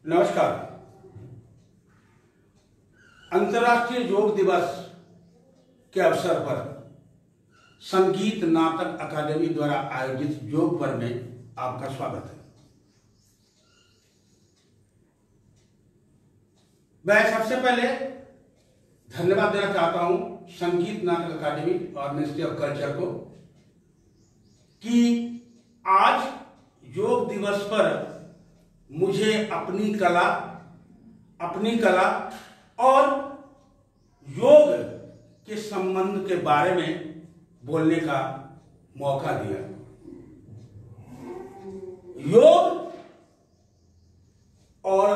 नमस्कार। अंतर्राष्ट्रीय योग दिवस के अवसर पर संगीत नाटक अकादमी द्वारा आयोजित योग पर्व में आपका स्वागत है। मैं सबसे पहले धन्यवाद देना चाहता हूं संगीत नाटक अकादमी और मिनिस्ट्री ऑफ कल्चर को कि आज योग दिवस पर मुझे अपनी कला और योग के संबंध के बारे में बोलने का मौका दिया। योग और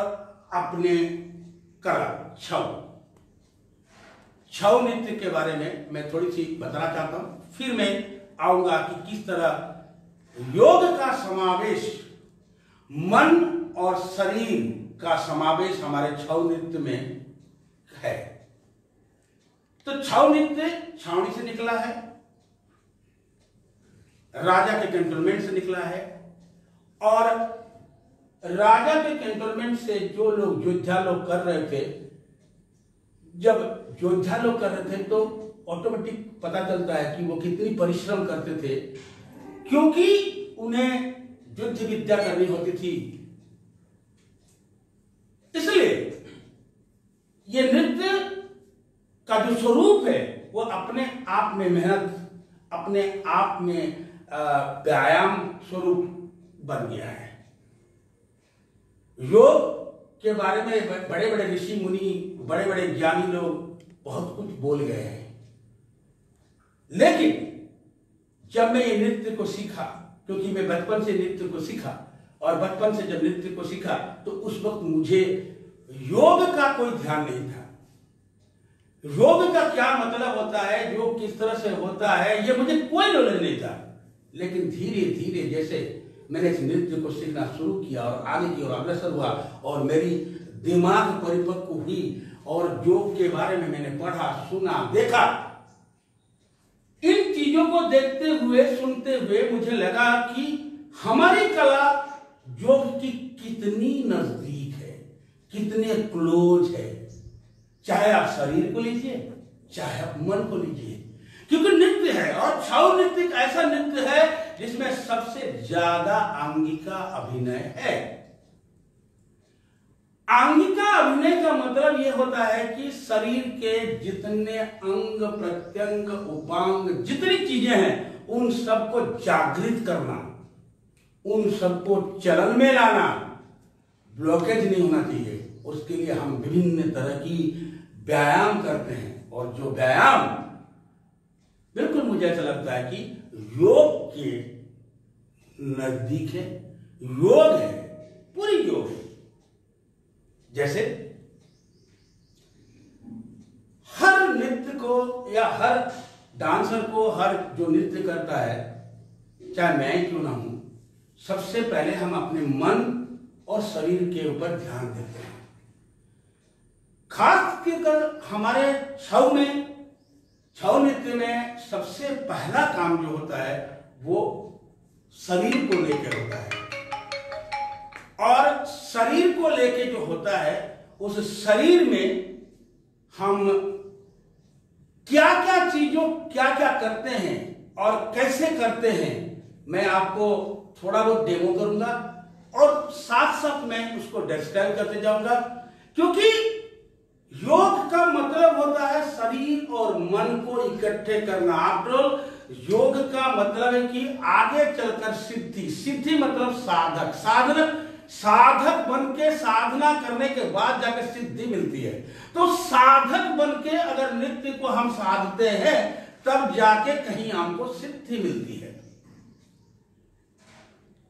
अपने कला छऊ नृत्य के बारे में मैं थोड़ी सी बताना चाहता हूं, फिर मैं आऊंगा कि किस तरह योग का समावेश मन और शरीर का समावेश हमारे छऊ नृत्य में है। तो छऊ नृत्य छावनी से निकला है, राजा के कैंटोनमेंट से निकला है, और राजा के कैंटोनमेंट से जो लोग योद्धा लोग कर रहे थे, जब योद्धा लोग कर रहे थे तो ऑटोमेटिक पता चलता है कि वो कितनी परिश्रम करते थे, क्योंकि उन्हें युद्ध विद्या करनी होती थी। इसलिए ये नृत्य का जो स्वरूप है वो अपने आप में मेहनत, अपने आप में व्यायाम स्वरूप बन गया है। योग के बारे में बड़े बड़े ऋषि मुनि, बड़े बड़े ज्ञानी लोग बहुत कुछ बोल गए हैं, लेकिन जब मैं ये नृत्य को सीखा, क्योंकि मैं बचपन से नृत्य को सीखा, और बचपन से जब नृत्य को सीखा तो उस वक्त मुझे योग का कोई ध्यान नहीं था। योग का क्या मतलब होता है, योग किस तरह से होता है, ये मुझे कोई नॉलेज नहीं था। लेकिन धीरे धीरे जैसे मैंने इस नृत्य को सीखना शुरू किया और आगे की ओर अग्रसर हुआ और मेरी दिमाग परिपक्व हुई और योग के बारे में मैंने पढ़ा, सुना, देखा, इन चीजों को देखते हुए सुनते हुए मुझे लगा कि हमारी कला योग की कितनी नजदीक है, कितने क्लोज है। चाहे आप शरीर को लीजिए, चाहे आप मन को लीजिए, क्योंकि नृत्य है और छऊ नृत्य एक ऐसा नृत्य है जिसमें सबसे ज्यादा आंगिका अभिनय है। आंगिका अभिनय का मतलब यह होता है कि शरीर के जितने अंग प्रत्यंग उपांग जितनी चीजें हैं उन सबको जागृत करना, उन सबको चलन में लाना, ब्लॉकेज नहीं होना चाहिए। उसके लिए हम विभिन्न तरह की व्यायाम करते हैं, और जो व्यायाम बिल्कुल मुझे ऐसा लगता है कि योग के नजदीक है, योग है, पूरी योग है। जैसे हर नृत्य को या हर डांसर को, हर जो नृत्य करता है, चाहे मैं क्यों ना हूं, सबसे पहले हम अपने मन और शरीर के ऊपर ध्यान देते हैं। खास कर हमारे छऊ नृत्य में सबसे पहला काम जो होता है वो शरीर को लेकर होता है, और शरीर को लेके जो होता है उस शरीर में हम क्या क्या करते हैं और कैसे करते हैं, मैं आपको थोड़ा बहुत डेमो करूंगा और साथ साथ मैं उसको डिस्क्राइब करते जाऊंगा। क्योंकि योग का मतलब होता है शरीर और मन को इकट्ठे करना। आफ्टर ऑल योग का मतलब है कि आगे चलकर सिद्धि मतलब साधक बन के साधना करने के बाद जाकर सिद्धि मिलती है। तो साधक बन के अगर नृत्य को हम साधते हैं तब जाके कहीं हमको सिद्धि मिलती है।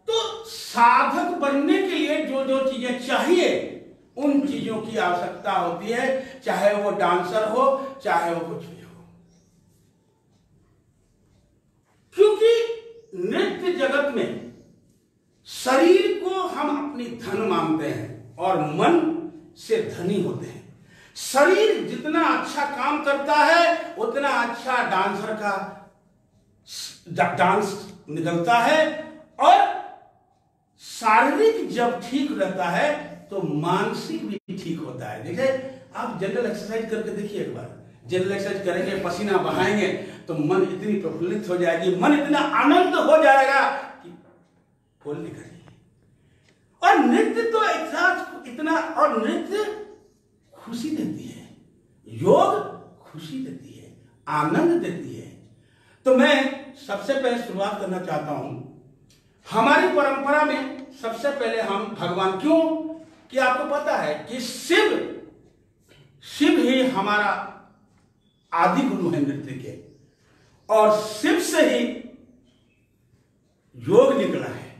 तो साधक बनने के लिए जो जो चीजें चाहिए उन चीजों की आवश्यकता होती है, चाहे वो डांसर हो, चाहे वो कुछ भी हो। क्योंकि नृत्य जगत में शरीर को हम अपनी धन मानते हैं और मन से धनी होते हैं। शरीर जितना अच्छा काम करता है उतना अच्छा डांसर का डांस निकलता है, और शारीरिक जब ठीक रहता है तो मानसिक भी ठीक होता है। देखिए आप जनरल एक्सरसाइज करके देखिए एक बार, जनरल एक्सरसाइज करेंगे, पसीना बहाएंगे तो मन इतनी प्रफुल्लित हो जाएगी, मन इतना आनंद हो जाएगा कि बोल नहीं करेंगे। और नृत्य तो एक साथ इतना, और नृत्य खुशी देती है, योग खुशी देती है, आनंद देती है। तो मैं सबसे पहले शुरुआत करना चाहता हूं, हमारी परंपरा में सबसे पहले हम भगवान, क्यों कि आपको पता है कि शिव ही हमारा आदि गुरु है नृत्य के, और शिव से ही योग निकला है।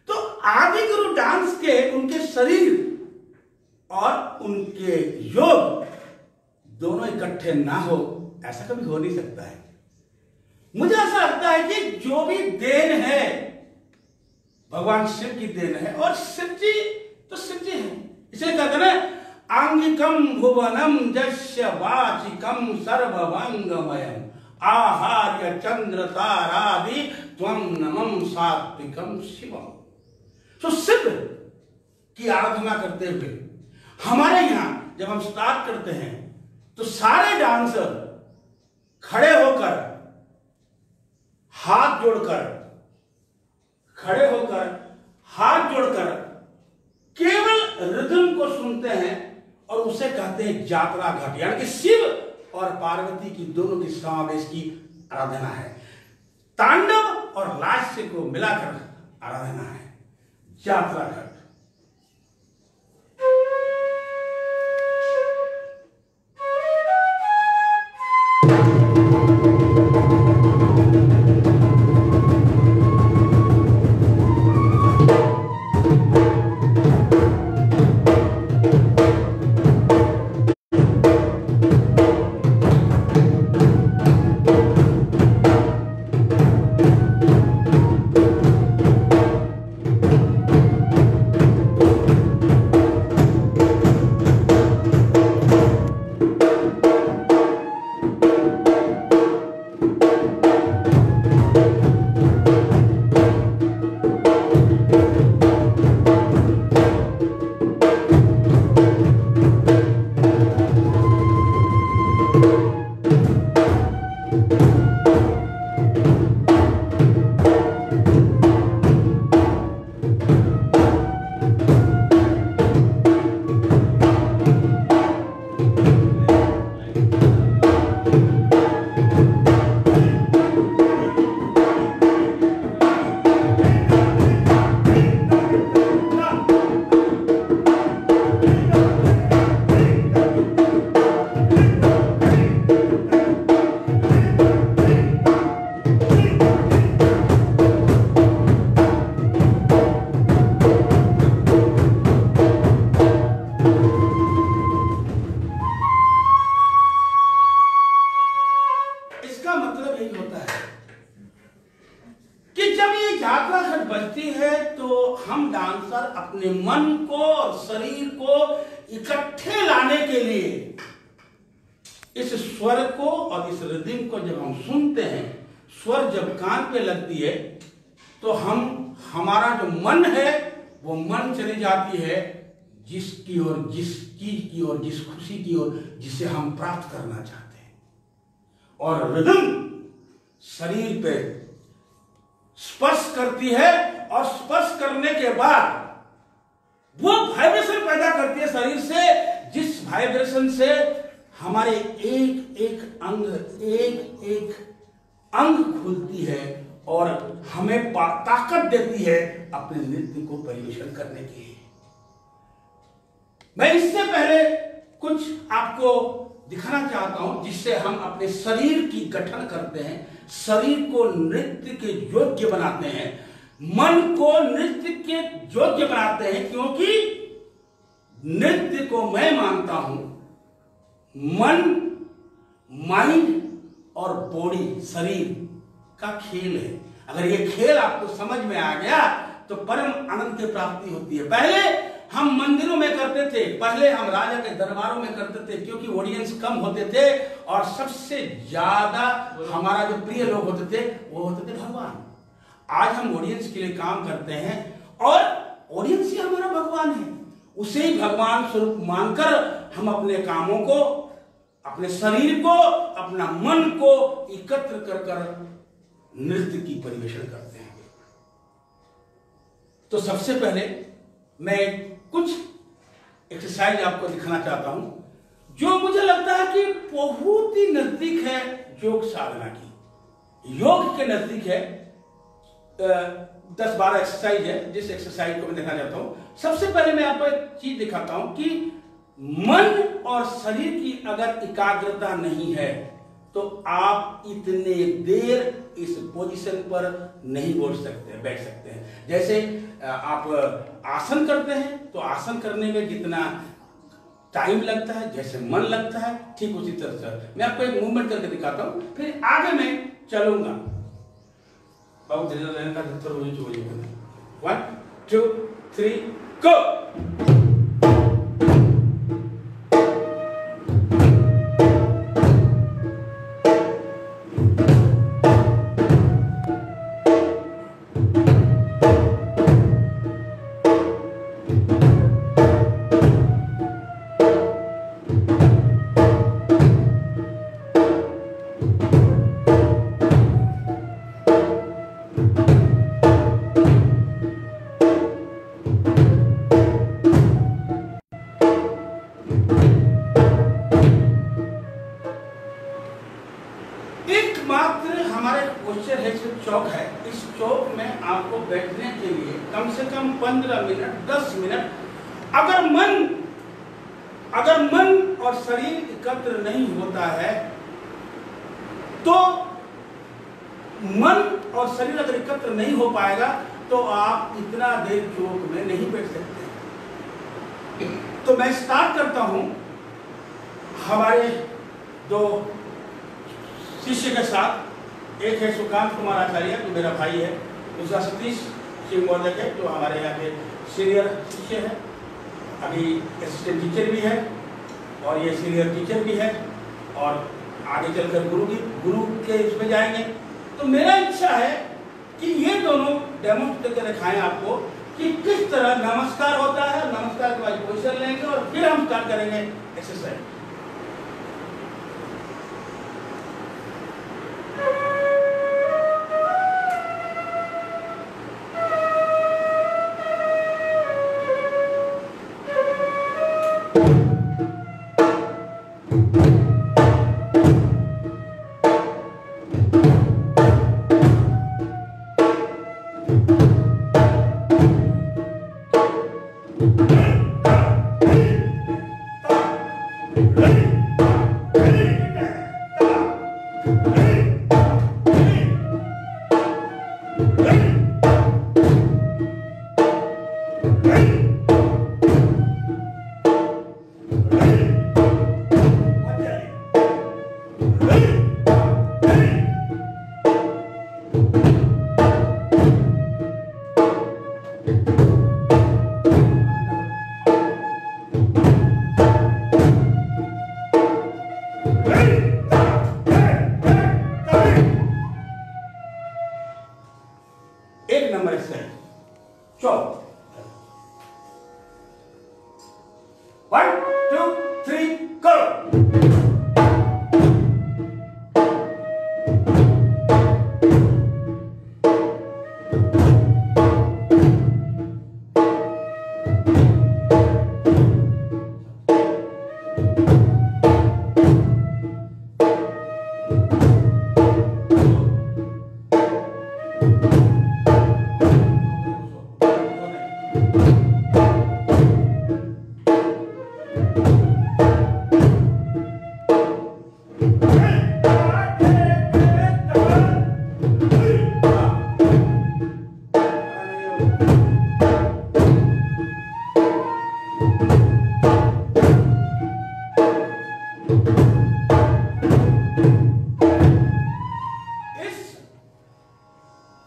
तो आदि गुरु डांस के, उनके शरीर और उनके योग दोनों इकट्ठे ना हो, ऐसा कभी हो नहीं सकता है। मुझे ऐसा लगता है कि जो भी देन है भगवान शिव की देन है, और शिव जी तो शिव जी है, इसलिए कहते हैं ना, आंगिकम भुवनम जस्य वाचिकम सर्वंगमयम आहार्य चंद्र तारादि त्वं नमं सात्विकम शिवम। तो शिव की आराधना करते हुए हमारे यहां जब हम स्टार्ट करते हैं तो सारे डांसर खड़े होकर, हाथ जोड़कर, खड़े होकर हाथ जोड़कर केवल रिदम को सुनते हैं और उसे कहते हैं जात्रा घाट, यानी कि शिव और पार्वती की दोनों की समावेश की आराधना है। तांडव और लास्य को मिलाकर आराधना है, जात्रा घाट। अपने मन को और शरीर को इकट्ठे लाने के लिए इस स्वर को और इस रिदम को जब हम सुनते हैं, स्वर जब कान पे लगती है तो हमारा जो मन है वो मन चली जाती है जिसकी ओर, जिस चीज की ओर, जिस खुशी की ओर जिसे हम प्राप्त करना चाहते हैं। और रिदम शरीर पे स्पर्श करती है और स्पर्श करने के बाद वो वाइब्रेशन पैदा करती है शरीर से, जिस वाइब्रेशन से हमारे एक एक अंग खुलती है और हमें ताकत देती है अपने नृत्य को परिवेशन करने की। मैं इससे पहले कुछ आपको दिखाना चाहता हूं जिससे हम अपने शरीर की गठन करते हैं, शरीर को नृत्य के योग्य बनाते हैं, मन को नृत्य के योग्य बनाते हैं। क्योंकि नृत्य को मैं मानता हूं मन, माइंड और बॉडी, शरीर का खेल है। अगर ये खेल आपको समझ में आ गया तो परम आनंद की प्राप्ति होती है। पहले हम मंदिरों में करते थे, पहले हम राजा के दरबारों में करते थे क्योंकि ऑडियंस कम होते थे और सबसे ज्यादा हमारा जो प्रिय लोग होते थे वो होते थे भगवान। आज हम ऑडियंस के लिए काम करते हैं और ऑडियंस ही हमारा भगवान है। उसे ही भगवान स्वरूप मानकर हम अपने कामों को, अपने शरीर को, अपना मन को एकत्र कर कर नृत्य की परिवेशन करते हैं। तो सबसे पहले मैं कुछ एक्सरसाइज आपको दिखाना चाहता हूं जो मुझे लगता है कि बहुत ही नजदीक है योग साधना की, योग के नजदीक है। 10-12 एक्सरसाइज है जिस एक्सरसाइज को मैं दिखाना चाहता हूं। सबसे पहले मैं आपको एक चीज दिखाता हूं कि मन और शरीर की अगर एकाग्रता नहीं है तो आप इतने देर इस पोजीशन पर नहीं बैठ सकते हैं। जैसे आप आसन करते हैं तो आसन करने में जितना टाइम लगता है, जैसे मन लगता है, ठीक उसी तरह से मैं आपको एक मूवमेंट करके दिखाता हूं, फिर आगे मैं चलूंगा। बहुत धीरे का 1 2 3 गो। चौक है, इस चौक में आपको बैठने के लिए कम से कम 15 मिनट 10 मिनट, अगर मन और शरीर एकत्र नहीं होता है तो मन और शरीर अगर एकत्र नहीं हो पाएगा तो आप इतना देर चौक में नहीं बैठ सकते। तो मैं स्टार्ट करता हूं हमारे 2 शिष्य के साथ। एक है सुकांत कुमार आचार्य जो मेरा भाई है, दूसरा सतीश सिंह मोदक है जो हमारे यहाँ के सीनियर शिष्य है, अभी असिस्टेंट टीचर भी है और ये सीनियर टीचर भी है और आगे चलकर गुरु के इसमें जाएंगे। तो मेरा इच्छा है कि ये दोनों डेमोन्स्ट्रेट करके दिखाएं आपको कि किस तरह नमस्कार होता है। नमस्कार के बाद पोजीशन लेंगे और फिर हम स्टार्ट करेंगे एक्सरसाइज।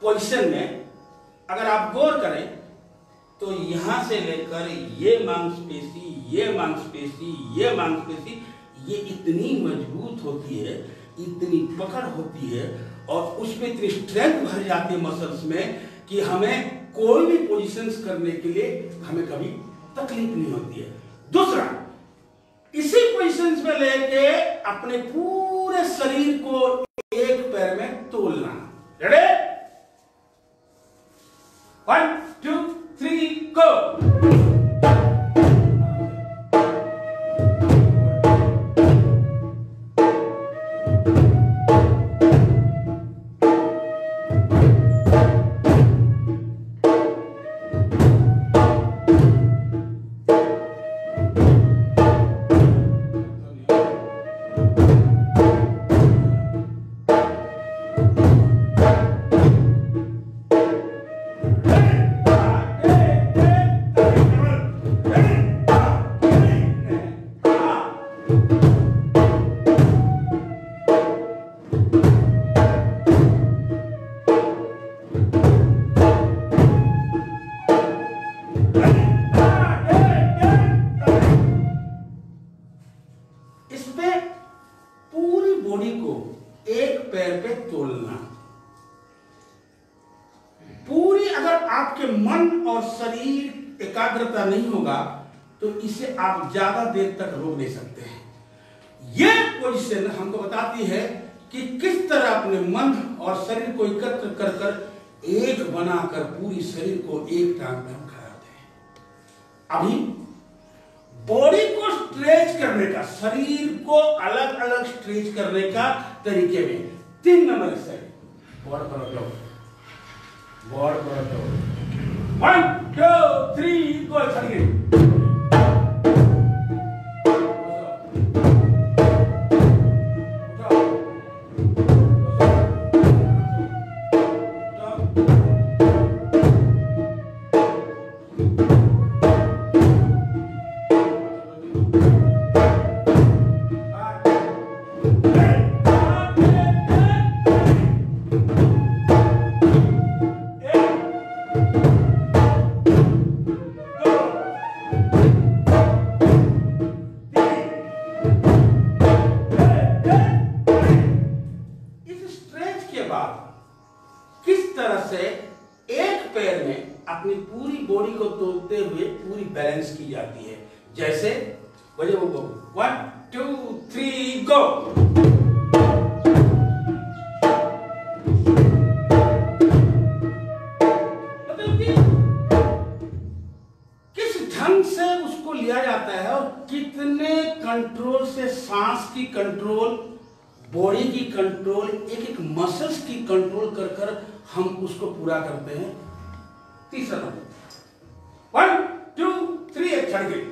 पोजीशन में अगर आप गौर करें तो यहां से लेकर ये मांसपेशी, ये मांसपेशी, ये मांसपेशी, ये इतनी मजबूत होती है, इतनी पकड़ होती है और उसमें इतनी स्ट्रेंथ भर जाती है मसल्स में कि हमें कोई भी पोजीशंस करने के लिए हमें कभी तकलीफ नहीं होती है। दूसरा, इसी पोजीशन में लेके अपने पूरे शरीर को एक पैर में तोलना। रेडी? 1 2 3 गो। बॉडी को एक पैर पे तोलना। पूरी अगर आपके मन और शरीर एकाग्रता नहीं होगा तो इसे आप ज्यादा देर तक रोक नहीं सकते हैं। यह पोजीशन हमको बताती है कि किस तरह अपने मन और शरीर को एकत्र कर कर एक बनाकर पूरी शरीर को एक टांग में हम खड़ा होते हैं। अभी बॉडी को स्ट्रेच करने का, शरीर को अलग अलग स्ट्रेच करने का तरीके में 3 नंबर से बोर्ड पर रखो, बोर्ड पर रखो। 1 2 3 गो। चलिए अपनी पूरी बॉडी को तोलते हुए पूरी बैलेंस की जाती है। जैसे बजे वो 1 2 3 गो। मतलब कि किस ढंग से उसको लिया जाता है और कितने कंट्रोल से, सांस की कंट्रोल, बॉडी की कंट्रोल, एक एक मसल्स की कंट्रोल कर कर हम उसको पूरा करते हैं। तीसरा नंबर 1 2 3 एक छड़ के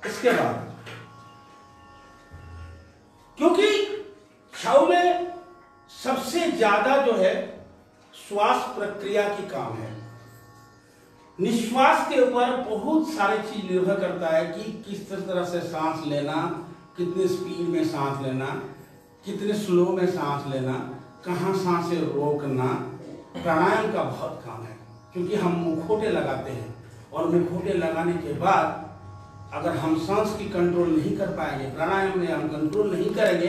इसके बाद, क्योंकि छाव में सबसे ज्यादा जो है श्वास प्रक्रिया की काम है, निश्वास के ऊपर बहुत सारी चीज निर्भर करता है कि किस तरह से सांस लेना, कितने स्पीड में सांस लेना, कितने स्लो में सांस लेना, कहाँ सांसें रोकना। प्राणायाम का बहुत काम है, क्योंकि हम मुखौटे लगाते हैं और मुखौटे लगाने के बाद अगर हम सांस की कंट्रोल नहीं कर पाएंगे, प्राणायाम में हम कंट्रोल नहीं करेंगे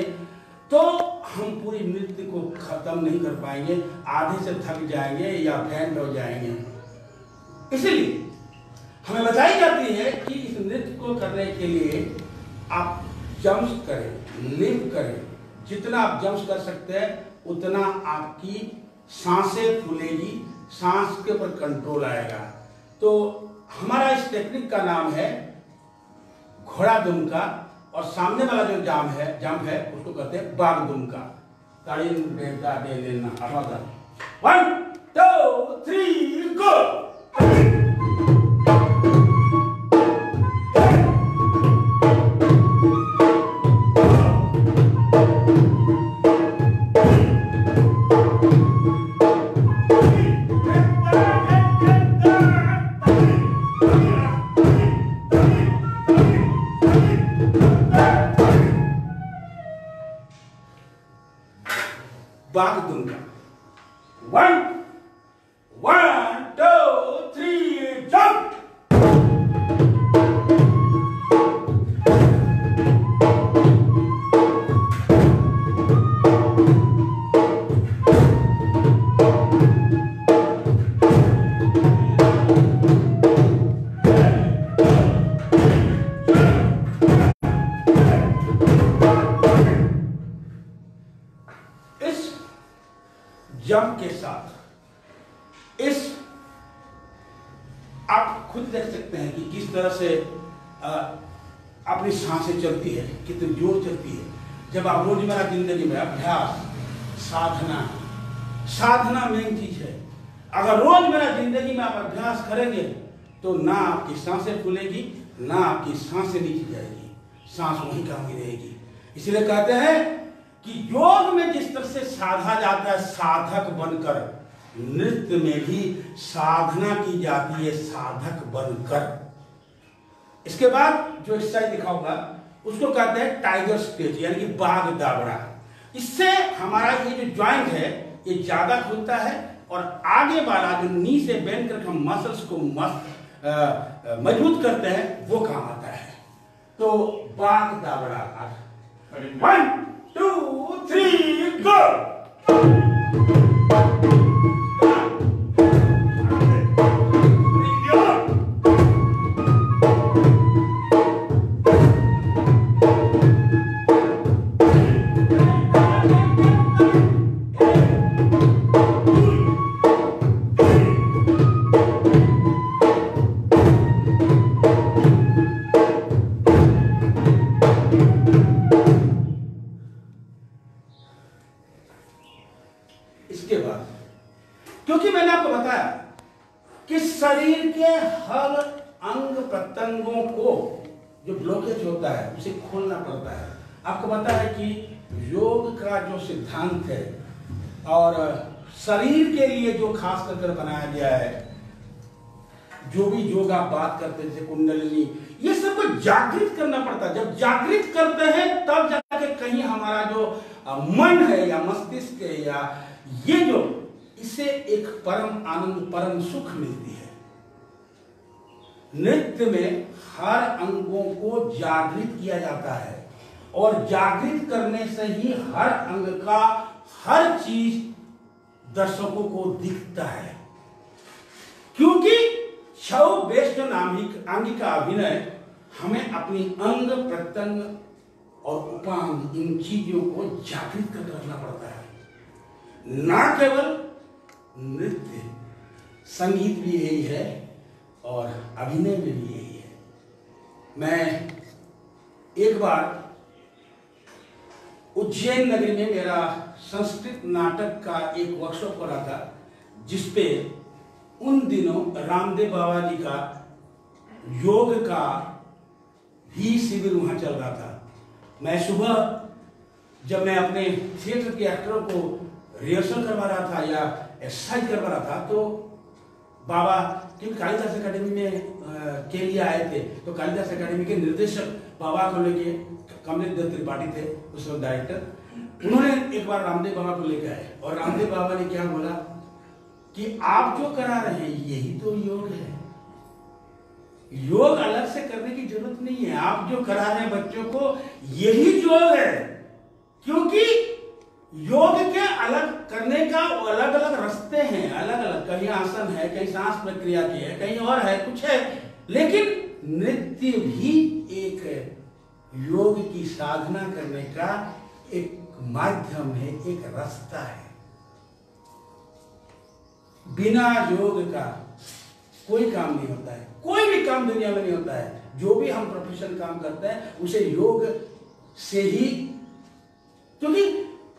तो हम पूरी नृत्य को खत्म नहीं कर पाएंगे, आधे से थक जाएंगे या फेंट हो जाएंगे। इसलिए हमें बताई जाती है कि इस नृत्य को करने के लिए आप जंप्स करें, लिव करें। जितना आप जंप्स कर सकते हैं उतना आपकी सांसें फूलेगी, सांस के ऊपर कंट्रोल आएगा। तो हमारा इस टेक्निक का नाम है घोड़ा दुम का, और सामने वाला जो जंप है उसको कहते हैं बाघ दुम का। ताड़ी दे लेना। 1 2 3 गो। बाघ दुम का 1 2 3 जंप। जंप के साथ इस आप खुद देख सकते हैं कि किस तरह से अपनी सांसें चलती है, कितनी जोर चलती है। जब आप रोजमर्रा जिंदगी में अभ्यास, साधना मेन चीज है। अगर रोजमर्रा जिंदगी में आप अभ्यास करेंगे तो ना आपकी सांसें फूलेगी, ना आपकी सांसें नीचे जाएगी, सांस वहीं काम की रहेगी। इसलिए कहते हैं कि योग में जिस तरह से साधा जाता है साधक बनकर, नृत्य में भी साधना की जाती है साधक बनकर। इसके बाद जो एक्सरसाइज दिखाऊंगा उसको कहते हैं टाइगर स्टेज, यानी कि बाघ दाबड़ा। इससे हमारा ये जो जॉइंट है ये ज्यादा खुलता है और आगे वाला जो नी से बेंड करके हम मसल्स को मजबूत करते हैं वो काम आता है। तो बाघ दाबड़ा 1 2 3 गो। इसके बाद क्योंकि मैंने आपको बताया कि शरीर के हर अंग प्रत्यंगों को जो ब्लॉकेज होता है उसे खोलना पड़ता है। आपको पता है कि योग का जो सिद्धांत है और शरीर के लिए जो खास कर बनाया गया है, जो भी योग आप बात करते थे कुंडलिनी, ये सबको जागृत करना पड़ता है। जब जागृत करते हैं तब जाके कहीं हमारा जो मन है या मस्तिष्क है या ये जो इसे एक परम आनंद, परम सुख मिलती है। नृत्य में हर अंगों को जागृत किया जाता है और जागृत करने से ही हर अंग का हर चीज दर्शकों को दिखता है। क्योंकि छौ बेस्ट आंगिका अभिनय हमें अपनी अंग प्रत्यंग और उपांग इन चीजों को जागृत कर रखना पड़ता है। ना केवल नृत्य, संगीत भी यही है और अभिनय में भी यही है। मैं एक बार उज्जैन नगरी में मेरा संस्कृत नाटक का एक वर्कशॉप हो रहा था, जिसपे उन दिनों रामदेव बाबा जी का योग का भी शिविर वहां चल रहा था। मैं सुबह जब मैं अपने थिएटर के एक्टरों को रिहर्सल करवा रहा था या एक्सरसाइज करवा रहा था, तो बाबा क्योंकि कालिदास एकेडमी में के लिए आए थे, तो कालिदास एकेडमी के निर्देशक बाबा को लेके, कमलेश दत्त त्रिपाठी थे उस वक्त डायरेक्टर, उन्होंने एक बार रामदेव बाबा को लेकर आए और रामदेव बाबा ने क्या बोला कि आप जो करा रहे हैं यही तो योग है, योग अलग से करने की जरूरत नहीं है, आप जो करा रहे हैं बच्चों को यही योग है। क्योंकि योग के अलग करने का अलग अलग रास्ते हैं, अलग अलग, कहीं आसन है, कहीं सांस प्रक्रिया की है, कहीं और है, कुछ है, लेकिन नृत्य भी एक योग की साधना करने का एक माध्यम है, एक रास्ता है। बिना योग का कोई काम नहीं होता है, कोई भी काम दुनिया में नहीं होता है। जो भी हम प्रोफेशनल काम करते हैं उसे योग से ही, क्योंकि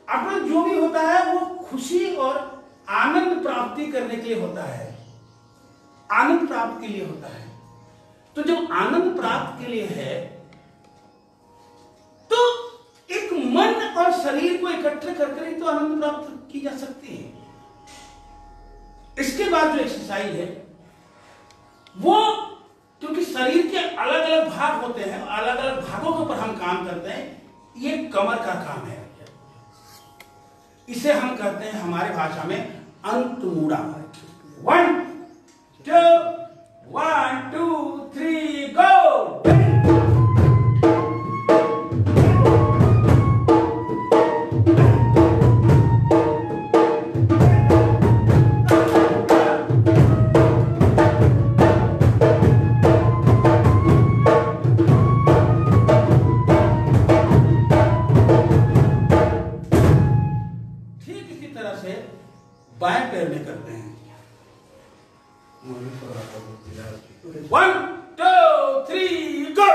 अपना जो भी होता है वो खुशी और आनंद प्राप्ति करने के लिए होता है, आनंद प्राप्त के लिए होता है। तो जब आनंद प्राप्त के लिए है तो एक मन और शरीर को इकट्ठे करके ही तो आनंद प्राप्त की जा सकती है। इसके बाद जो एक्सरसाइज है वो, क्योंकि शरीर के अलग अलग भाग होते हैं, अलग अलग भागों के ऊपर हम काम करते हैं। ये कमर का काम है, इसे हम कहते हैं हमारे भाषा में अंतमुड़ा। 1 2 3 गो। बाएं पैर में करते हैं। 1 2 3 गो।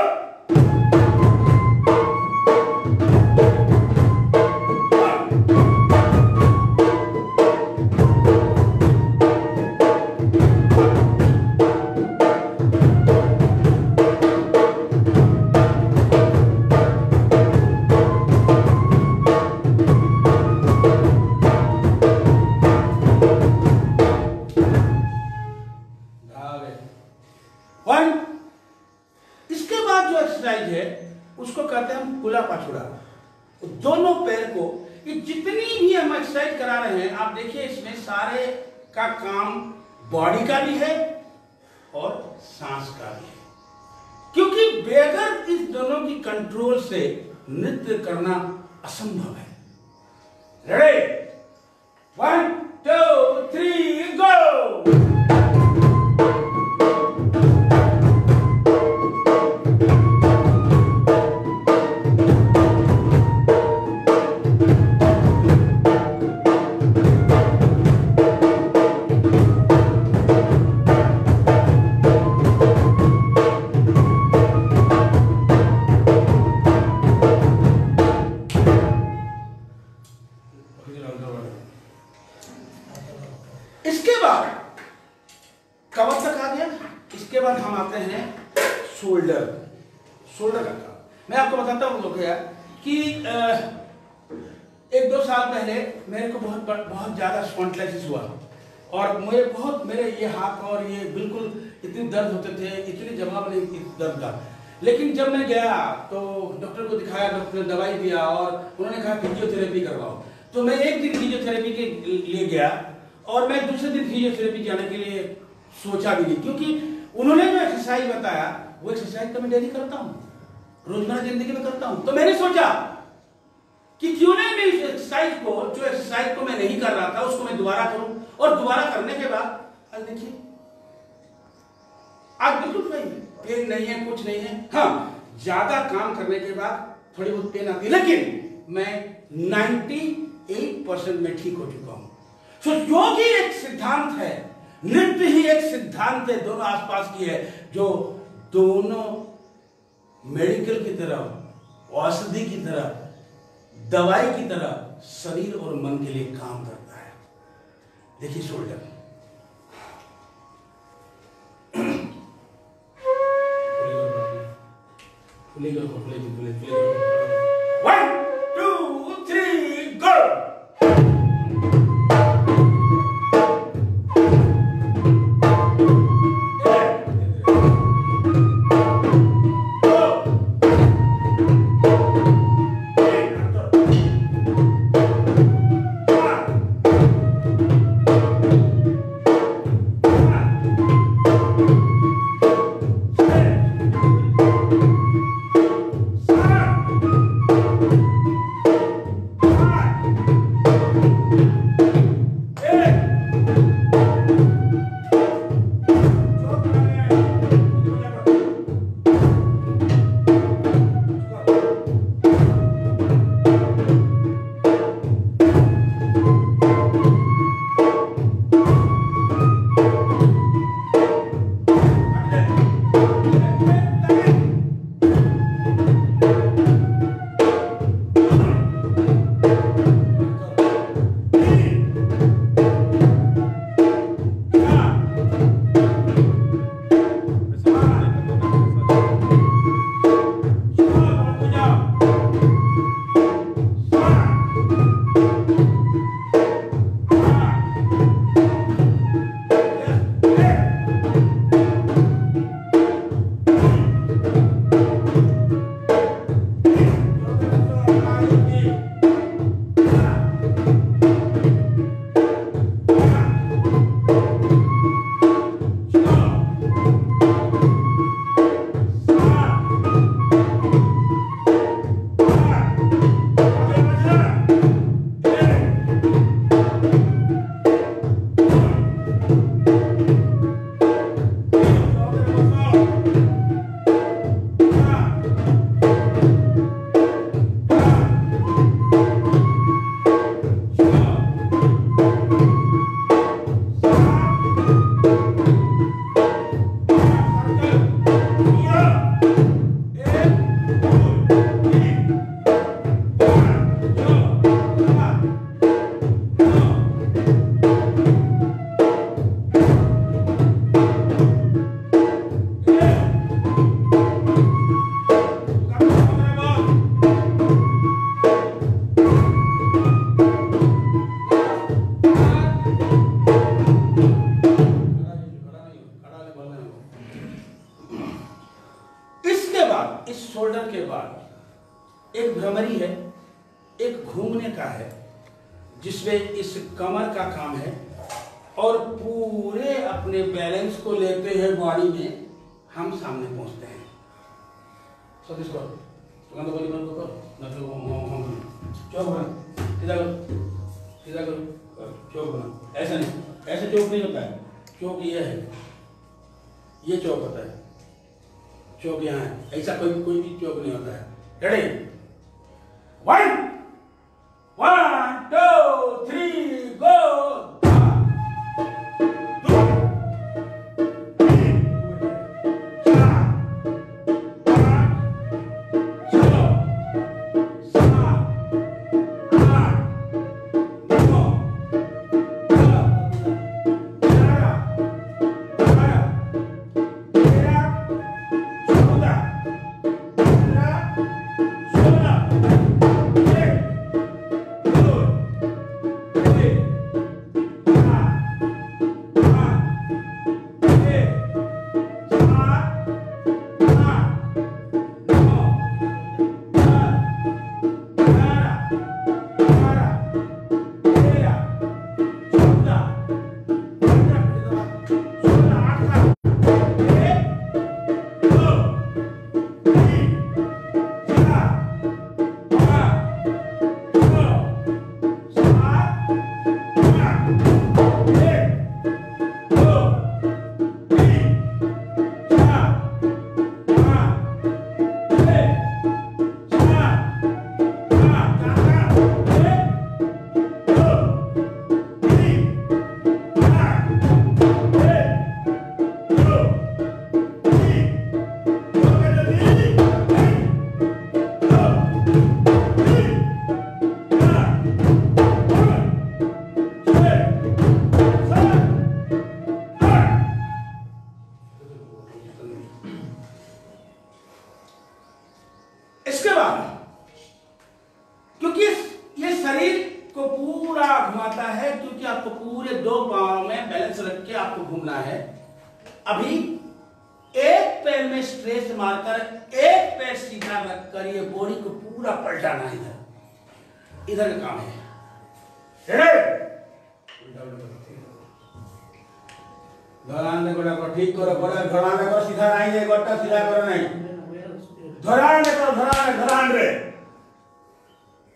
इसके बाद जो एक्सरसाइज है उसको कहते हैं हम खुला पाछुड़ा। दोनों पैर को, ये जितनी भी हम एक्सरसाइज करा रहे हैं, आप देखिए इसमें सारे का काम बॉडी का भी है और सांस का भी है, क्योंकि बगैर इस दोनों की कंट्रोल से नृत्य करना असंभव है। रेडी 1 2 3 गो। इसके बाद कमर तक आ गया। इसके बाद हम आते हैं शोल्डर का काम। मैं आपको बताता हूँ लोग यार कि 1-2 साल पहले मेरे को बहुत ज्यादा स्पॉन्डिलाइटिस हुआ और मेरे ये हाथ और ये बिल्कुल इतने दर्द होते थे, इतनी जवाब नहीं थी दर्द का। लेकिन जब मैं गया तो डॉक्टर को दिखाया, डॉक्टर ने दवाई दिया और उन्होंने कहा फिजियोथेरेपी करवाओ। तो मैं एक दिन फिजियोथेरेपी के लिए गया और मैं दूसरे दिन फिजियोथेरेपी जाने के लिए सोचा भी नहीं, क्योंकि उन्होंने जो एक्सरसाइज बताया वो एक्सरसाइज तो मैं डेली करता हूँ, रोजमर्रा जिंदगी में करता हूँ। तो मैंने सोचा कि क्यों नहीं मैं इस एक्सरसाइज को मैं नहीं कर रहा था उसको मैं दोबारा करूं, और दोबारा करने के बाद आज देखिए, आज बिल्कुल नहीं है, पेन नहीं है, कुछ नहीं है। हाँ, ज्यादा काम करने के बाद थोड़ी बहुत पेन आती है, लेकिन मैं 98% में ठीक हो चुका हूं। तो योग ही एक सिद्धांत है, नृत्य ही एक सिद्धांत है, दोनों आसपास की है, जो दोनों मेडिकल की तरह, औषधि की तरह, दवाई की तरह शरीर और मन के लिए काम करता है। देखिए शोल्डर, One, 2, 3, go! एक भ्रमरी है, एक घूमने का है, जिसमें इस कमर का काम है और पूरे अपने बैलेंस को लेते हैं बॉडी में, हम सामने पहुंचते हैं। सतीश को तो बोली बंद करो ना, तो चौक बना, सीधा करो, सीधा करो, चौक बना। ऐसा नहीं, ऐसे चौक नहीं होता है। चौक ये है, ये चौक होता है, चौक यहाँ है। ऐसा कोई भी चौक नहीं होता है। रेडी, 1 1 2 3 गो। इसके बाद क्योंकि ये शरीर को पूरा घुमाता है, क्योंकि आपको पूरे 2 पाँव में बैलेंस रख के आपको घूमना है। अभी एक पैर में स्ट्रेच मारकर एक पैर सीधा रखकर ये बॉडी को पूरा पलटाना, इधर का काम है। गोड़ा को ठीक करो, गोड़ा को सीधा नहीं है, गोटा सीधा करो नहीं, धरान रे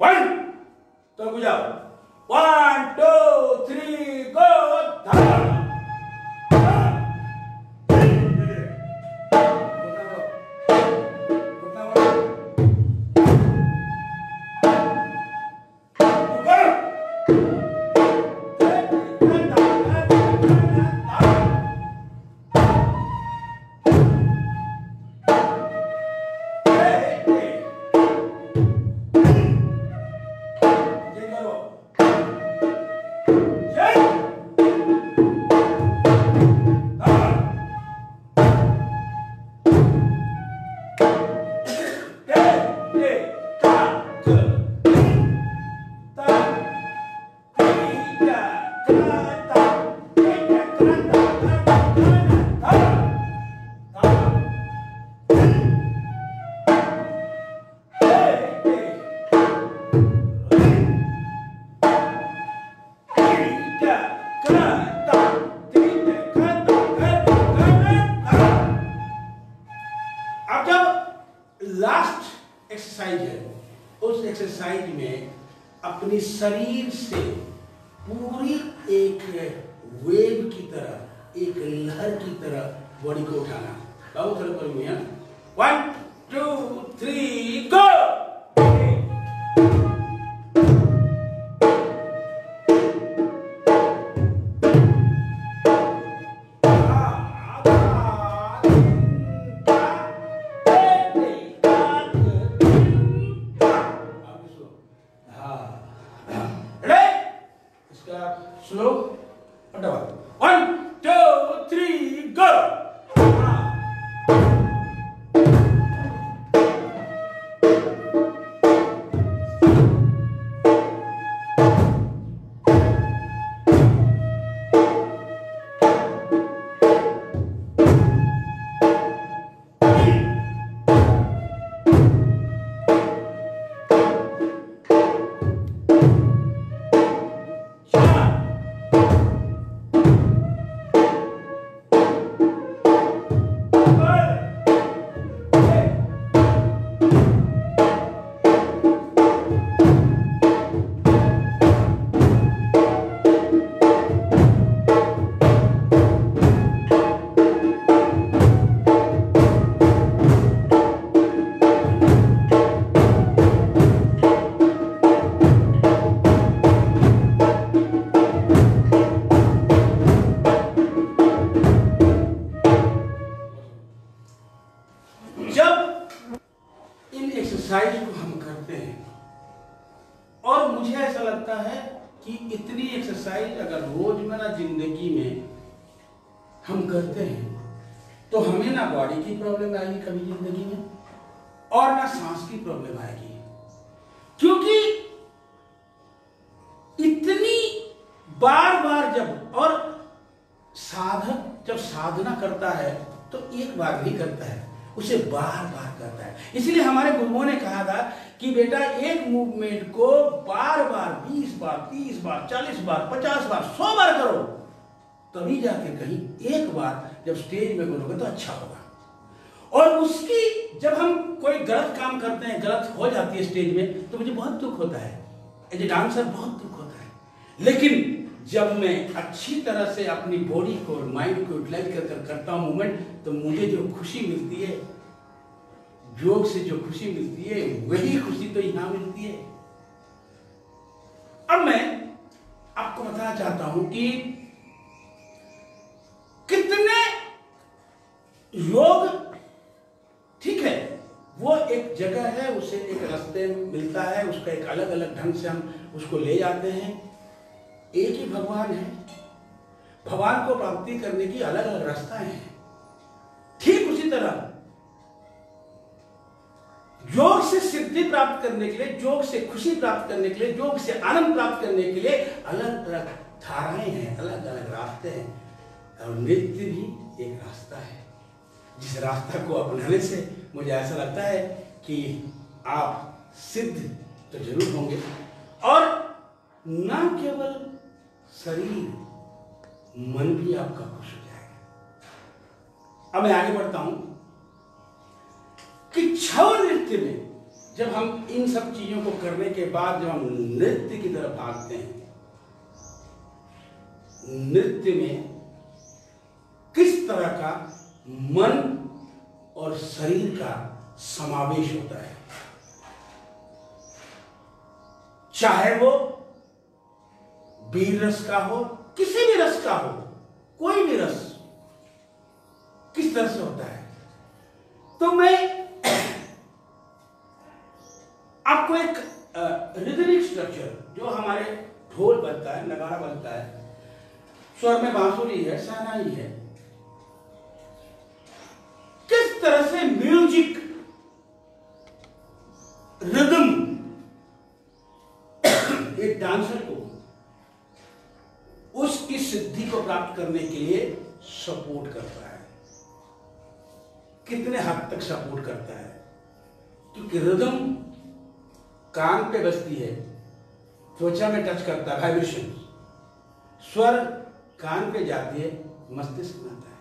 1 तो बुझाओ 1 2 3 गो। धरान लास्ट एक्सरसाइज है, उस एक्सरसाइज में अपने शरीर से पूरी एक वेव की तरह, एक लहर की तरह बॉडी को उठाना। बाबू चलो करूंगा 1 2 3 गो। स्लो फटाफट 1 2 3 गो। और मुझे ऐसा लगता है कि इतनी एक्सरसाइज अगर रोजमर्रा जिंदगी में हम करते हैं तो हमें ना बॉडी की प्रॉब्लम आएगी कभी जिंदगी में और ना सांस की प्रॉब्लम आएगी, क्योंकि इतनी बार बार जब, और साधक जब साधना करता है तो एक बार नहीं करता है, उसे बार बार करता है। इसलिए हमारे गुरुओं ने कहा था कि बेटा एक मूवमेंट को बार बार 20 बार 30 बार 40 बार 50 बार 100 बार करो, तभी जाके कहीं एक बार जब स्टेज में करोगे तो अच्छा होगा। और उसकी जब हम कोई गलत काम करते हैं, गलत हो जाती है स्टेज में, तो मुझे बहुत दुख होता है, एज ए डांसर बहुत दुख होता है। लेकिन जब मैं अच्छी तरह से अपनी बॉडी को और माइंड को यूटिलाइज कर करता हूं मूवमेंट, तो मुझे जो खुशी मिलती है, योग से जो खुशी मिलती है, वही खुशी तो यहां मिलती है। अब मैं आपको बताना चाहता हूं कि कितने योग, ठीक है, वो एक जगह है, उसे एक रास्ते मिलता है, उसका एक अलग अलग ढंग से हम उसको ले जाते हैं। एक ही भगवान है, भगवान को प्राप्ति करने की अलग अलग रास्ताएं हैं। ठीक उसी तरह योग से सिद्धि प्राप्त करने के लिए, योग से खुशी प्राप्त करने के लिए, योग से आनंद प्राप्त करने के लिए अलग अलग धाराएं हैं, अलग अलग रास्ते हैं। और नृत्य भी एक रास्ता है, जिस रास्ता को अपनाने से मुझे ऐसा लगता है कि आप सिद्ध तो जरूर होंगे, और न केवल शरीर, मन भी आपका खुश हो जाएगा। अब मैं आगे बढ़ता हूं कि छौ नृत्य में जब हम इन सब चीजों को करने के बाद जब हम नृत्य की तरफ भागते हैं, नृत्य में किस तरह का मन और शरीर का समावेश होता है, चाहे वो वीर रस का हो, किसी भी रस का हो, कोई भी रस किस तरह से होता है। तो मैं आपको एक रिदमिक स्ट्रक्चर, जो हमारे ढोल बजता है, नगाड़ा बजता है, स्वर में बांसुरी है, शहनाई है, किस तरह से म्यूजिक रिदम एक डांसर को उसकी सिद्धि को प्राप्त करने के लिए सपोर्ट करता है, कितने हद तक सपोर्ट करता है। क्योंकि रिदम कान पे बजती है, त्वचा में टच करता है, वाइब्रेशन, स्वर कान पे जाती है, मस्तिष्क में आता है।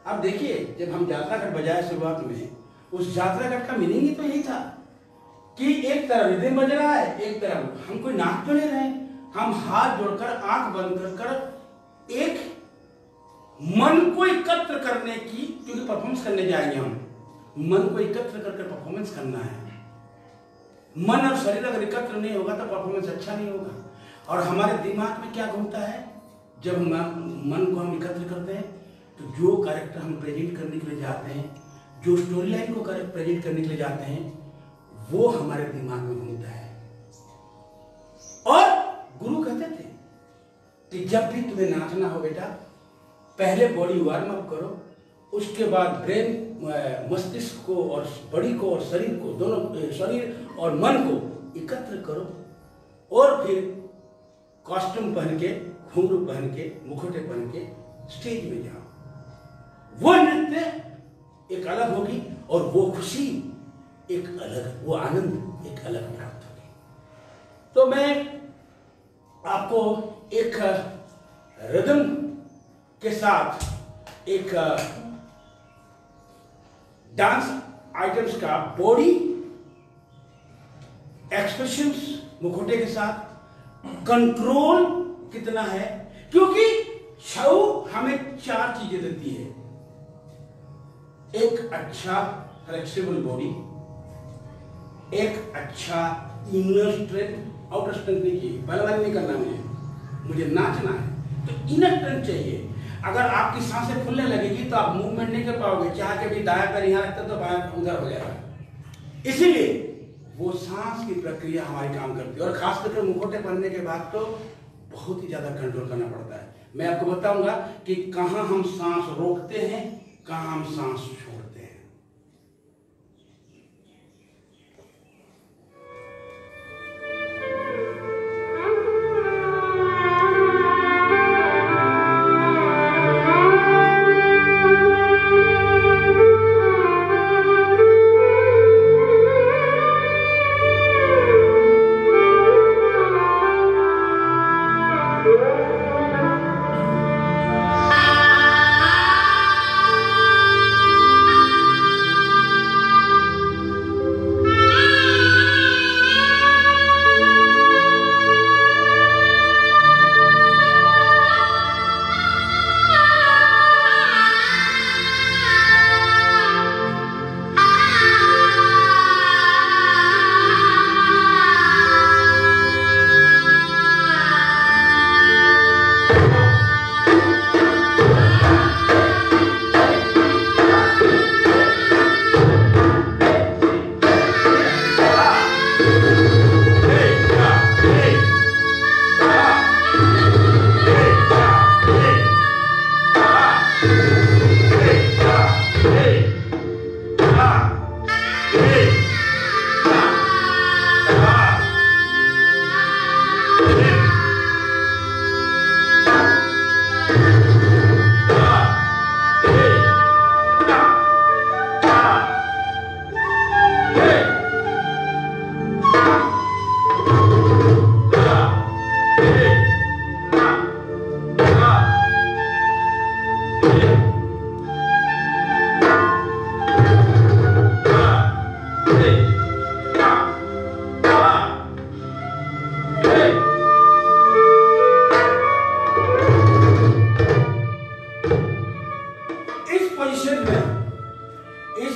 अब देखिए, जब हम यात्रा घट बजाए शुरुआत में, उस यात्रा घट का मीनिंग ही तो यही था कि एक तरफ रिदम बज रहा है, एक तरफ हम कोई नाच तो नहीं रहे, हम हाथ जोड़कर आंख बंद कर एक मन को एकत्र करने की, क्योंकि परफॉर्मेंस करने जाएंगे हम, मन को एकत्र करके परफॉर्मेंस करना है। मन और शरीर अगर एकत्र नहीं होगा तो परफॉर्मेंस अच्छा नहीं होगा। और हमारे दिमाग में क्या घूमता है, जब हम मन को हम एकत्र करते हैं तो जो कैरेक्टर हम प्रेजेंट करने के लिए जाते हैं, जो स्टोरी लाइन को प्रेजेंट करने के लिए जाते हैं, वो हमारे दिमाग में घूमता है। और गुरु कहते थे कि जब भी तुम्हें नाचना हो बेटा, पहले बॉडी वार्म अप करो, उसके बाद ब्रेन, मस्तिष्क को और बॉडी को और शरीर को, दोनों शरीर और मन को एकत्र करो, और फिर कॉस्ट्यूम पहन के, घुंघरू पहन के, मुखौटे पहन के स्टेज में जाओ। वो नृत्य एक अलग होगी और वो खुशी एक अलग, वो आनंद एक अलग प्राप्त होगी। तो मैं आपको एक रिदम के साथ एक डांस आइटम्स का बॉडी एक्सप्रेशंस मुखौटे के साथ कंट्रोल कितना है, क्योंकि छौ हमें 4 चीजें देती है। एक अच्छा फ्लेक्सिबल बॉडी, एक अच्छा इनर स्ट्रेंथ, आउटर स्ट्रेंथ नहीं चाहिए, पहलवानी नहीं करना मुझे नाचना है, तो इनर स्ट्रेंथ चाहिए। अगर आपकी सांसें फूलने लगेगी तो आप मूवमेंट नहीं कर पाओगे, चाहे कभी दाया पैर यहाँ रखते तो बायां उधर हो जाएगा। इसीलिए वो सांस की प्रक्रिया हमारी काम करती है। और खास करके मुखौटे पहनने के बाद तो बहुत ही ज्यादा कंट्रोल करना पड़ता है। मैं आपको बताऊंगा कि कहां हम सांस रोकते हैं, कहां हम सांस छोड़ते हैं।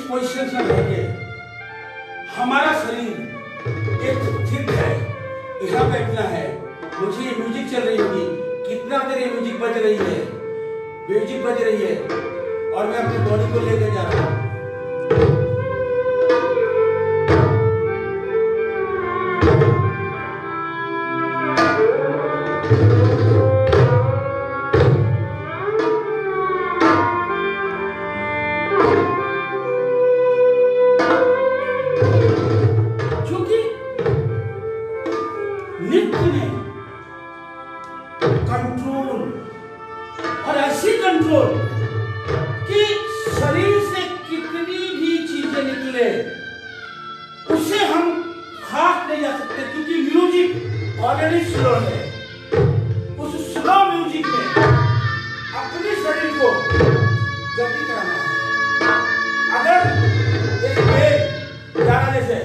पोजीशन से लेके हमारा शरीर एक स्थिर है, यहाँ बैठना है। मुझे ये म्यूजिक चल रही होगी, कितना देर ये म्यूजिक बज रही है, म्यूजिक बज रही है और मैं अपनी बॉडी को लेकर जा रहा हूँ। कंट्रोल और ऐसी कंट्रोल कि शरीर से कितनी भी चीजें निकले उसे हम हाथ नहीं जा सकते, क्योंकि म्यूजिक ऑलरेडी स्लो है। उस स्लो म्यूजिक में अपने शरीर को गति कराना है। अगर एक वेग गाना जैसे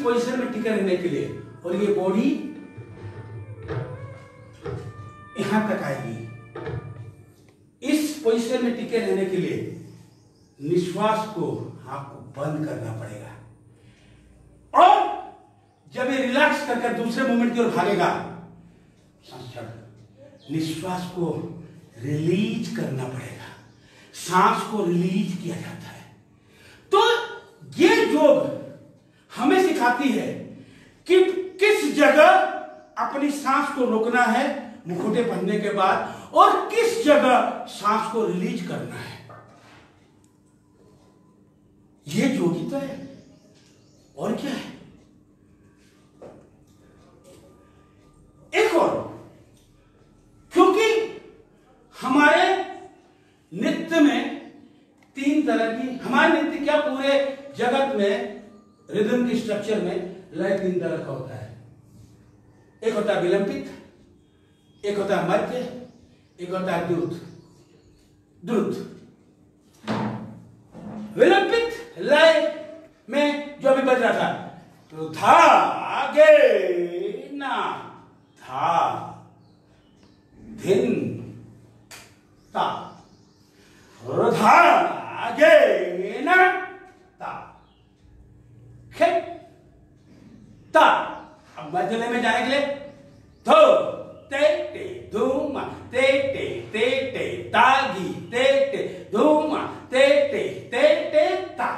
पोजीशन में टिके रहने के लिए, और ये बॉडी यहां तक आएगी। इस पोजीशन में टिके रहने के लिए निश्वास को आपको बंद करना पड़ेगा, और जब ये रिलैक्स करके दूसरे मूवमेंट की ओर भागेगा, सांस छोड़, निश्वास को रिलीज करना पड़ेगा। सांस को रिलीज किया जाता है। तो ये योग हमें सिखाती है कि किस जगह अपनी सांस को रोकना है मुखौटे पहनने के बाद, और किस जगह सांस को रिलीज करना है। ये योगी तो है, और क्या है। तरह की हमारे नृत्य क्या पूरे जगत में रिदम की स्ट्रक्चर में लय 3 तरह का होता है। एक होता है विलंबित, एक होता है मध्य, एक होता है द्रुत। विलंबित लय में जो अभी बज रहा था, तो धा गे ना, धा धिन ता, धा गे ना ता, खे ता। अब मध्य लय में जाने के लिए धो ते ते धूमा ते ते ते ते तागी ते ते धूमा ते ते ता,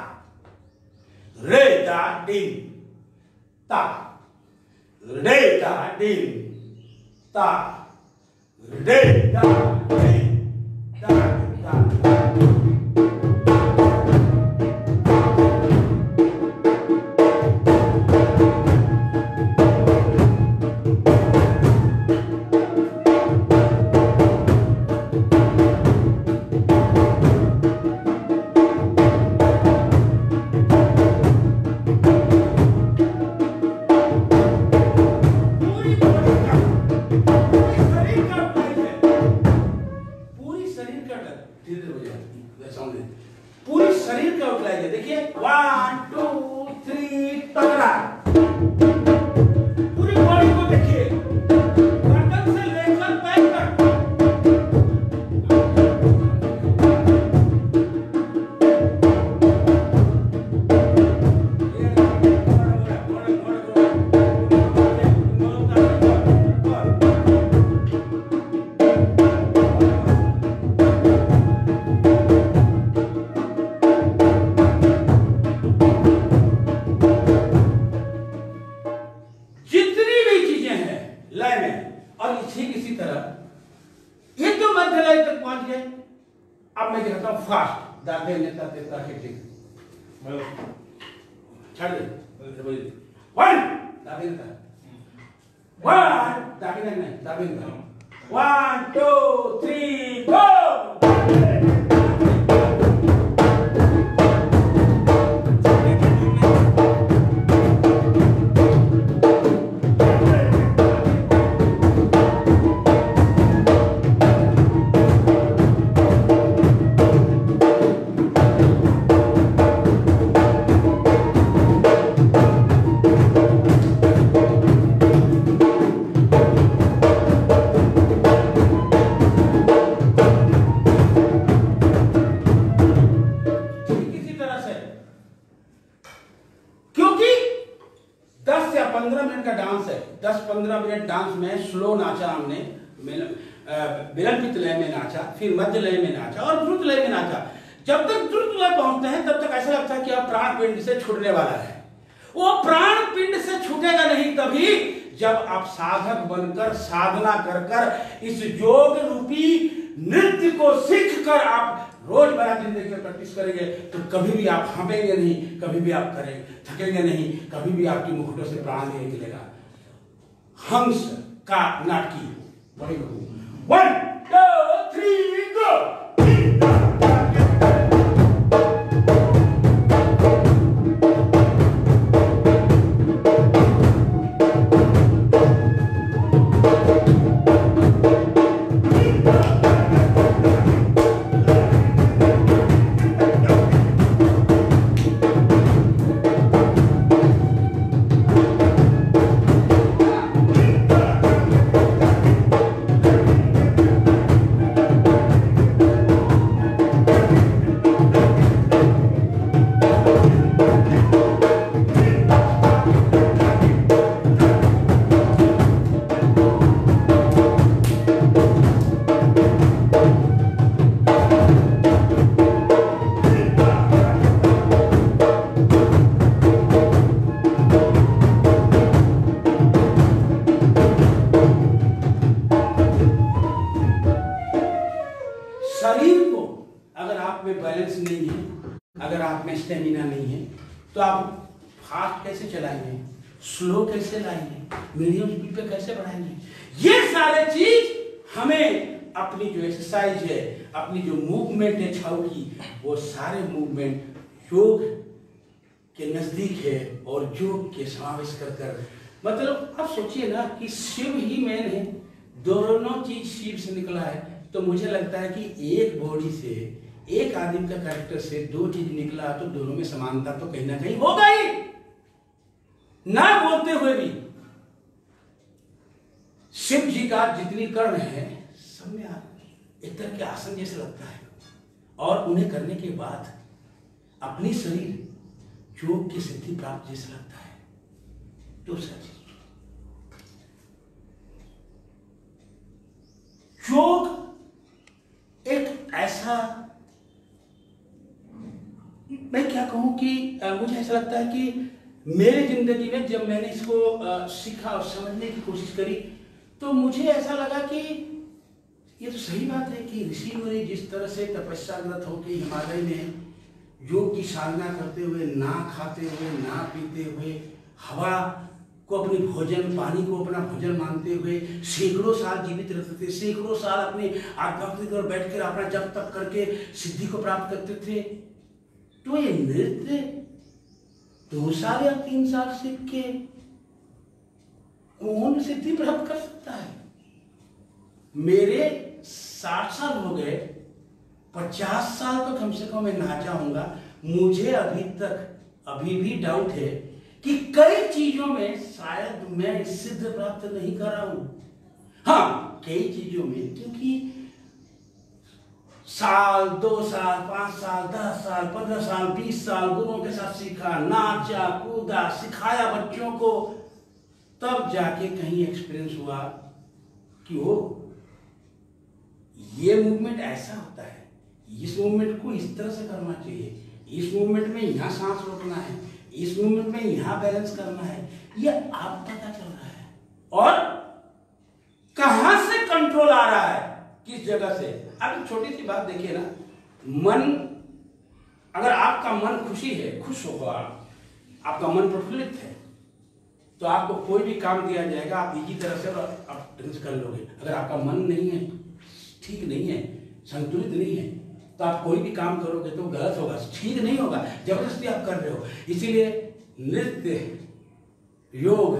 रे दा दिन ता, रे दा दिन ता, रे दा दिन ता ता। पूरी शरीर का आउटलाइन है। देखिए 1 2 3 तगड़ा, पूरी बॉडी को देखिए, गर्दन से लेकर पैर तक। इसी तरह ये तो मध्य लय तक पहुंच गए। अब मैं कहता हूं फास्ट दादे नेता तेता के ठीक छाड़ दे 1 दादे नेता 1 दादे नहीं दादे नेता 1 2 3 गो। डांस में स्लो नाचा हमने, विलंबित लय में नाचा, फिर मध्य लय में नाचा और द्रुत लय में नाचा। जब तक द्रुत लय पहुंचते हैं तब तक ऐसा लगता है कि अब प्राण पिंड से छूटने वाला है। वो प्राण पिंड से छूटेगा नहीं तभी जब आप साधक बनकर साधना कर कर इस योग रूपी नृत्य को सीख कर आप रोज बना जिंदगी में प्रैक्टिस करेंगे तो कभी भी आप हाँपेंगे नहीं, कभी भी आप करेंगे थकेंगे नहीं, कभी भी आपकी मुकुटों से प्राण नहीं निकलेगा। हंस का नाटकी 1 2 3 गो। स्टेमिना नहीं है तो आप फास्ट कैसे चलाएंगे, स्लो कैसे लाएंगे, मीडियम स्पीड पे कैसे बढ़ाएंगे। ये सारे चीज हमें अपनी जो एक्सरसाइज है, अपनी जो मूवमेंट है छाऊ की, वो सारे मूवमेंट योग के नजदीक है और योग के समावेश कर मतलब आप सोचिए ना कि शिव ही मेन है, दोनों चीज शिव से निकला है। तो मुझे लगता है कि एक बॉडी से, एक आदमी का कैरेक्टर से दो चीज निकला तो दोनों में समानता तो कहीं ना कहीं होगा ही, ना बोलते हुए भी। शिव जी का जितनी कर्म है सब में एक तरह के आसन जैसे लगता है, और उन्हें करने के बाद अपनी शरीर योग की सिद्धि प्राप्त जैसे लगता है। दूसरा चीज, योग एक ऐसा, मैं क्या कहूं कि मुझे ऐसा लगता है कि मेरी जिंदगी में जब मैंने इसको सीखा और समझने की कोशिश करी तो मुझे ऐसा लगा कि ये तो सही बात है कि ऋषि मुनि जिस तरह से तपस्याग्रत होकर हिमालय में योग की साधना करते हुए, ना खाते हुए, ना पीते हुए, हवा को अपनी भोजन, पानी को अपना भोजन मानते हुए सैकड़ों साल जीवित रहते थे, सैकड़ों साल अपने आध्यात्मिक और बैठकर अपना जप तप करके सिद्धि को प्राप्त करते थे। तो ये नृत्य 2 साल या 3 साल सीख के कौन सिद्धि प्राप्त कर सकता है? मेरे 60 साल हो गए, 50 साल तो कम से कम मैं नाचा हूंगा। मुझे अभी भी डाउट है कि कई चीजों में शायद मैं सिद्ध प्राप्त नहीं कर रहा हूं। हाँ, कई चीजों में, क्योंकि साल, 2 साल, 5 साल, 10 साल, 15 साल, 20 साल गुरुओं के साथ सीखा, नाचा कूदा, सिखाया बच्चों को, तब जाके कहीं एक्सपीरियंस हुआ कि वो ये मूवमेंट ऐसा होता है, इस मूवमेंट को इस तरह से करना चाहिए, इस मूवमेंट में यहाँ सांस रोकना है, इस मूवमेंट में यहाँ बैलेंस करना है, ये आप पता चल रहा है। और कहां से कंट्रोल आ रहा है, किस जगह से। अब छोटी सी बात देखिए ना, मन, अगर आपका मन खुशी है, खुश होगा, आपका मन प्रफुल्लित है, तो आपको कोई भी काम दिया जाएगा, आप इसी तरह से आप कर लोगे। अगर आपका मन नहीं है, ठीक नहीं है, संतुलित नहीं है, तो आप कोई भी काम करोगे तो गलत होगा, ठीक नहीं होगा, जबरदस्ती आप कर रहे हो। इसीलिए नृत्य, योग,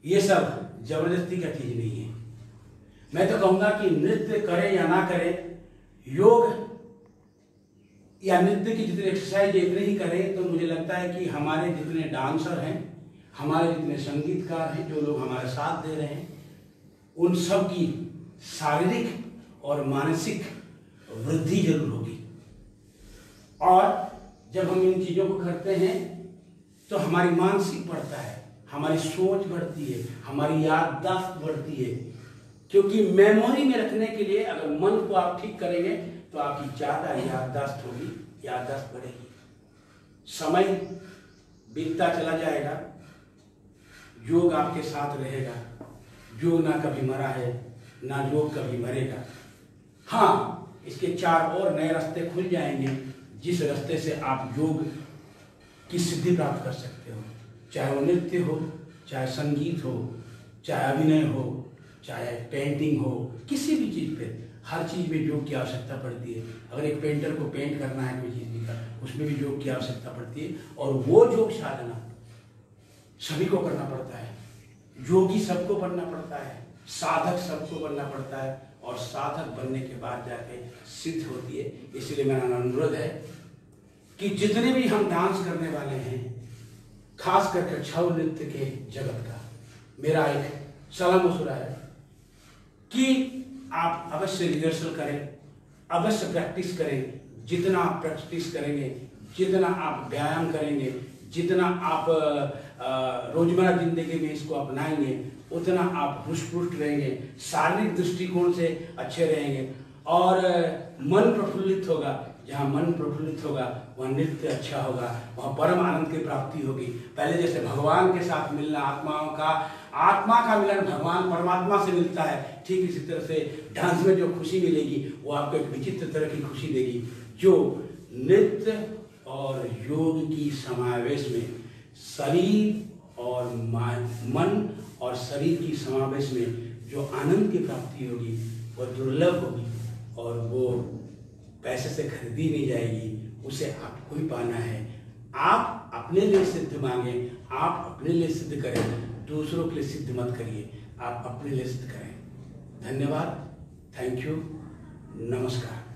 ये सब जबरदस्ती का चीज नहीं है। मैं तो कहूंगा कि नृत्य करें या ना करें, योग या नृत्य की जितनी एक्सरसाइज इतनी ही करें, तो मुझे लगता है कि हमारे जितने डांसर हैं, हमारे जितने संगीतकार हैं, जो लोग हमारे साथ दे रहे हैं, उन सब की शारीरिक और मानसिक वृद्धि जरूर होगी। और जब हम इन चीजों को करते हैं तो हमारी मानसिक बढ़ता है, हमारी सोच बढ़ती है, हमारी याददाश्त बढ़ती है। क्योंकि मेमोरी में रखने के लिए अगर मन को आप ठीक करेंगे तो आपकी ज्यादा याददाश्त होगी, याददाश्त बढ़ेगी। समय बीतता चला जाएगा, योग आपके साथ रहेगा। योग ना कभी मरा है, ना योग कभी मरेगा। हाँ, इसके 4 और नए रास्ते खुल जाएंगे, जिस रास्ते से आप योग की सिद्धि प्राप्त कर सकते हो। चाहे वो नृत्य हो, चाहे संगीत हो, चाहे अभिनय हो, चाहे पेंटिंग हो, किसी भी चीज पे, हर चीज में योग की आवश्यकता पड़ती है। अगर एक पेंटर को पेंट करना है कोई चीज का, उसमें भी योग की आवश्यकता पड़ती है। और वो योग साधना सभी को करना पड़ता है, योगी सबको बनना पड़ता है, साधक सबको बनना पड़ता है, और साधक बनने के बाद जाके सिद्ध होती है। इसलिए मेरा अनुरोध है कि जितने भी हम डांस करने वाले हैं, खास करके छऊ नृत्य के जगत का, मेरा एक सलाह मशुरा है कि आप अवश्य रिहर्सल करें, अवश्य प्रैक्टिस करें। जितना आप प्रैक्टिस करेंगे, जितना आप व्यायाम करेंगे, जितना आप रोजमर्रा जिंदगी में इसको अपनाएंगे, उतना आप हुष्ट-पुष्ट रहेंगे, शारीरिक दृष्टिकोण से अच्छे रहेंगे, और मन प्रफुल्लित होगा। जहाँ मन प्रफुल्लित होगा वहाँ नृत्य अच्छा होगा, वहाँ परम आनंद की प्राप्ति होगी। पहले जैसे भगवान के साथ मिलना, आत्मा का मिलन भगवान परमात्मा से मिलता है, ठीक इसी तरह से डांस में जो खुशी मिलेगी वो आपको एक विचित्र तरह की खुशी देगी। जो नृत्य और योग की समावेश में, शरीर और मन और शरीर की समावेश में जो आनंद की प्राप्ति होगी, वो दुर्लभ होगी और वो पैसे से खरीदी नहीं जाएगी। उसे आपको ही पाना है। आप अपने लिए सिद्ध मांगे, आप अपने लिए सिद्ध करें, दूसरों के लिए सिद्ध मत करिए, आप अपने लिए सिद्ध करें। धन्यवाद, थैंक यू, नमस्कार।